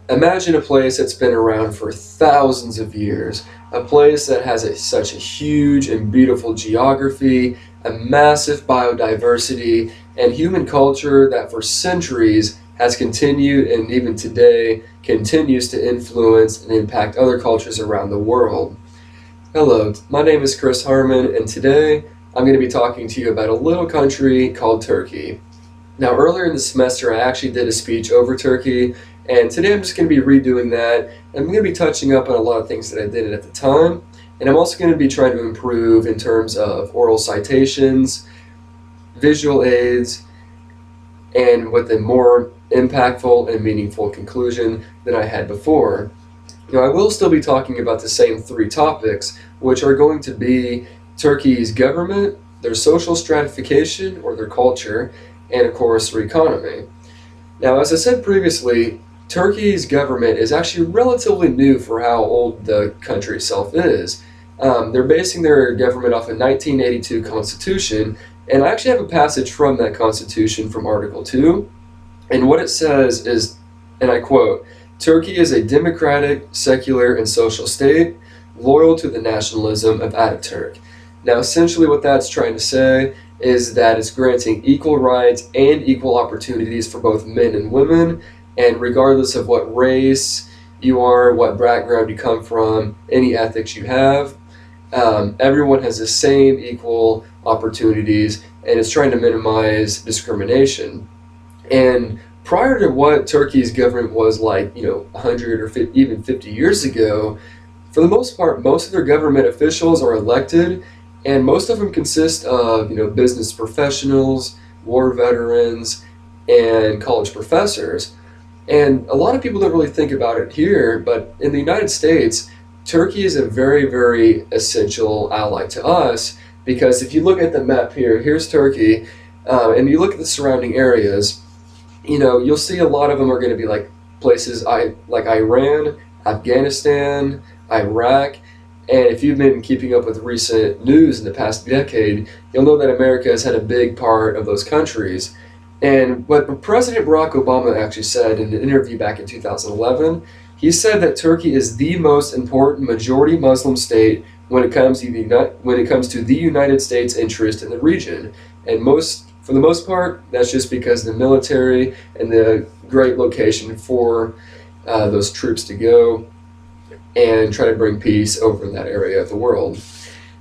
Imagine a place that's been around for thousands of years, a place that has such a huge and beautiful geography, a massive biodiversity, and human culture that for centuries has continued and even today continues to influence and impact other cultures around the world. Hello, my name is Chris Harman, and today I'm going to be talking to you about a little country called Turkey. Now, earlier in the semester, I actually did a speech over Turkey, and today I'm just going to be redoing that. I'm going to be touching up on a lot of things that I did at the time, and I'm also going to be trying to improve in terms of oral citations, visual aids, and with a more impactful and meaningful conclusion than I had before. I will still be talking about the same three topics, which are going to be Turkey's government, their social stratification or their culture, and of course their economy. Now, as I said previously, Turkey's government is actually relatively new for how old the country itself is. They're basing their government off a 1982 constitution, and I actually have a passage from that constitution from Article 2, and what it says is, and I quote, "Turkey is a democratic, secular, and social state, loyal to the nationalism of Ataturk." Now, essentially what that's trying to say is that it's granting equal rights and equal opportunities for both men and women, and regardless of what race you are, what background you come from, any ethics you have, everyone has the same equal opportunities, and it's trying to minimize discrimination. And prior to what Turkey's government was like, 100 or 50, even 50 years ago, for the most part, most of their government officials are elected, and most of them consist of, business professionals, war veterans, and college professors. And a lot of people don't really think about it here, but in the United States, Turkey is a very, very essential ally to us, because if you look at the map here, here's Turkey, and you look at the surrounding areas, you'll see a lot of them are going to be like places like Iran, Afghanistan, Iraq, and if you've been keeping up with recent news in the past decade, you'll know that America has had a big part of those countries. And what President Barack Obama actually said in an interview back in 2011, he said that Turkey is the most important majority Muslim state when it comes to the United States' interest in the region. And for the most part, that's just because the military and the great location for those troops to go and try to bring peace over in that area of the world.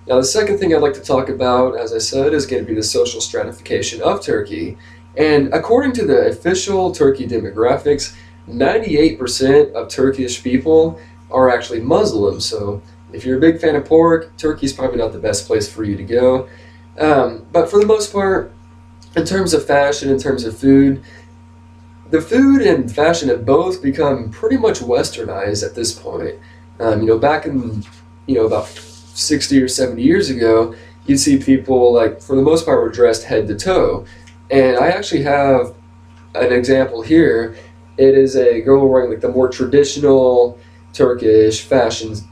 Now, the second thing I'd like to talk about, as I said, is going to be the social stratification of Turkey. And according to the official Turkey demographics, 98% of Turkish people are actually Muslim. So if you're a big fan of pork, Turkey's probably not the best place for you to go. But for the most part, in terms of fashion, in terms of food, the food and fashion have both become pretty much westernized at this point. Back in, about 60 or 70 years ago, you'd see people, like, for the most part, were dressed head to toe. And I actually have an example here. It is a girl wearing like the more traditional Turkish fashions.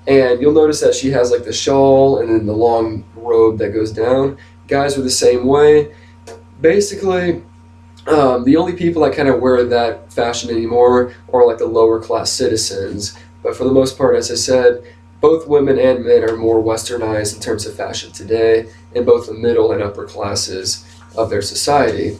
And you'll notice that she has like the shawl and then the long robe that goes down. Guys are the same way. Basically, the only people that kind of wear that fashion anymore are like the lower class citizens. But for the most part, as I said, both women and men are more westernized in terms of fashion today, in both the middle and upper classes of their society.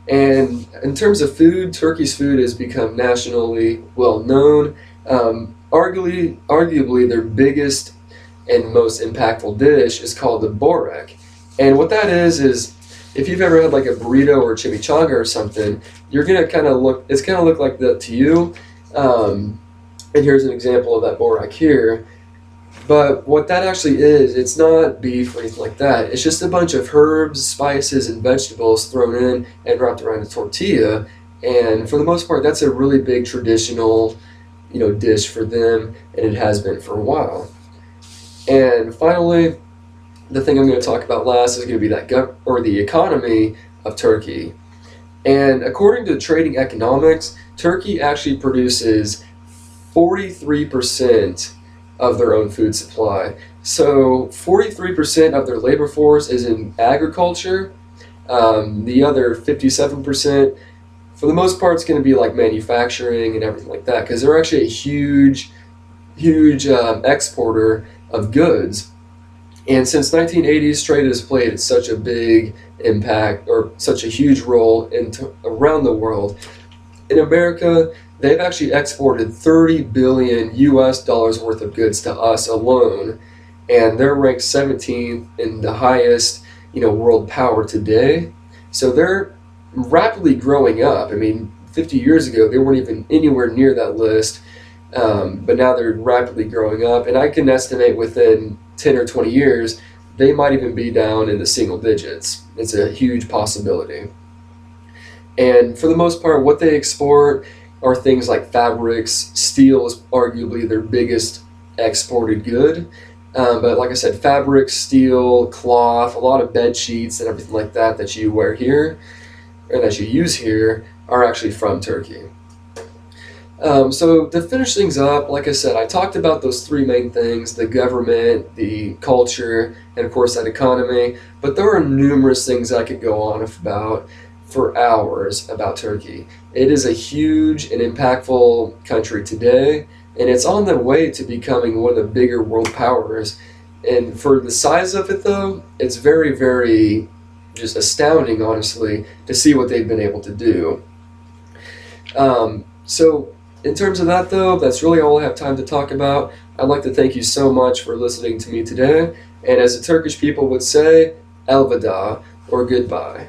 And in terms of food, Turkey's food has become nationally well known. Arguably their biggest and most impactful dish is called the borek. And what that is if you've ever had like a burrito or chimichanga or something, it's gonna look like that to you. And here's an example of that borek here. But what that actually is, it's not beef or anything like that. It's just a bunch of herbs, spices, and vegetables thrown in and wrapped around a tortilla. And for the most part, that's a really big traditional, dish for them, and it has been for a while. And finally, the thing I'm going to talk about last is going to be the economy of Turkey. And according to Trading Economics, Turkey actually produces 43% of their own food supply. So 43% of their labor force is in agriculture. The other 57% for the most part, it's going to be like manufacturing and everything like that, because they're actually a huge exporter of goods. And since 1980s, trade has played such a big impact, or such a huge role around the world. In America, they've actually exported 30 billion US dollars worth of goods to us alone, and they're ranked 17th in the highest, world power today. So they're rapidly growing up. I mean, 50 years ago, they weren't even anywhere near that list, but now they're rapidly growing up, and I can estimate within 10 or 20 years, they might even be down in the single digits. It's a huge possibility. And for the most part, what they export are things like fabrics. Steel is arguably their biggest exported good. But like I said, fabrics, steel, cloth, a lot of bed sheets and everything like that that you wear here, or that you use here, are actually from Turkey. So to finish things up, like I said, I talked about those three main things: the government, the culture, and of course that economy. But there are numerous things I could go on about for hours about Turkey. It is a huge and impactful country today, and it's on the way to becoming one of the bigger world powers. And for the size of it, though, it's very, very just astounding, honestly, to see what they've been able to do. So in terms of that, though, that's really all I have time to talk about. I'd like to thank you so much for listening to me today. And as the Turkish people would say, elveda, or goodbye.